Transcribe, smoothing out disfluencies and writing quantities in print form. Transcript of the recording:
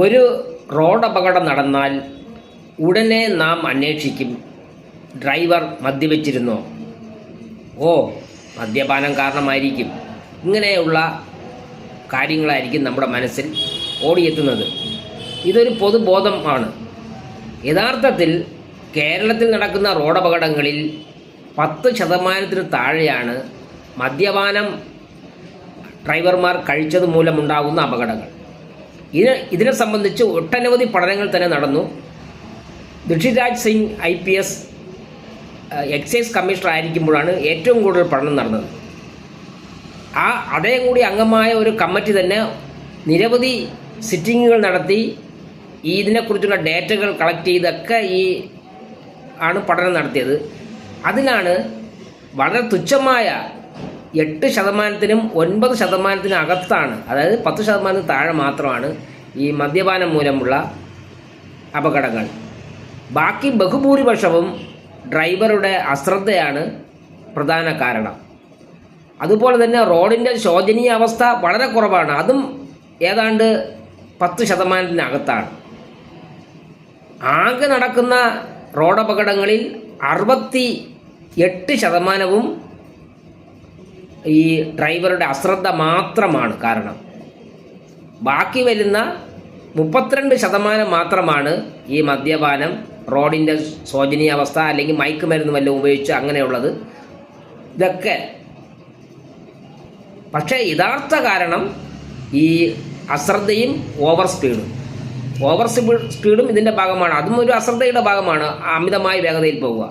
ഒരു റോഡ് അപകടം നടന്നാൽ ഉടനെ നാം അന്വേഷിക്കും, ഡ്രൈവർ മദ്യപിച്ചിരുന്നോ? ഓ, മദ്യപാനം കാരണമായിരിക്കും. ഇങ്ങനെയുള്ള കാര്യങ്ങളായിരിക്കും നമ്മുടെ മനസ്സിൽ ഓടിയെത്തുന്നത്. ഇതൊരു പൊതുബോധമാണ്. യഥാർത്ഥത്തിൽ കേരളത്തിൽ നടക്കുന്ന റോഡപകടങ്ങളിൽ 10% താഴെയാണ് മദ്യപാനം ഡ്രൈവർമാർ കഴിച്ചത് മൂലമുണ്ടാകുന്ന അപകടങ്ങൾ. ഇതിനെ സംബന്ധിച്ച് ഒട്ടനവധി പഠനങ്ങൾ തന്നെ നടന്നു. Rishiraj Singh IPS excise commissioner ആയിരിക്കുമ്പോഴാണ് ഏറ്റവും കൂടുതൽ പഠനം നടന്നത്. അതേ കൂടി അംഗമായ ഒരു കമ്മിറ്റി തന്നെ നിരവധി സിറ്റിങ്ങുകൾ നടത്തി ഇതിനെക്കുറിച്ചുള്ള ഡേറ്റകൾ കളക്ട് ചെയ്തൊക്കെ ആണ് പഠനം നടത്തിയത്. അതിലാണ് വളരെ തുച്ഛമായ 8%-നും 9%-നും അകത്താണ്, അതായത് 10% താഴെ മാത്രമാണ് ഈ മദ്യപാനം മൂലമുള്ള അപകടങ്ങൾ. ബാക്കി ബഹുഭൂരിപക്ഷവും ഡ്രൈവറുടെ അശ്രദ്ധയാണ് പ്രധാന കാരണം. അതുപോലെ തന്നെ റോഡിൻ്റെ ശോചനീയ അവസ്ഥ വളരെ കുറവാണ്. അതും ഏതാണ്ട് 10%-നകത്താണ്. ആകെ നടക്കുന്ന റോഡപകടങ്ങളിൽ 68%-വും ഈ ഡ്രൈവറുടെ അശ്രദ്ധ മാത്രമാണ് കാരണം. ബാക്കി വരുന്ന 32% മാത്രമാണ് ഈ മദ്യപാനം, റോഡിൻ്റെ ശോചനീയാവസ്ഥ, അല്ലെങ്കിൽ മയക്കുമരുന്ന് വല്ലതും ഉപയോഗിച്ച് അങ്ങനെയുള്ളത്. ഇതൊക്കെ പക്ഷേ യഥാർത്ഥ കാരണം ഈ അശ്രദ്ധയും ഓവർ സ്പീഡും ഇതിൻ്റെ ഭാഗമാണ്. അതും ഒരു അശ്രദ്ധയുടെ ഭാഗമാണ്, അമിതമായ വേഗതയിൽ പോവുക.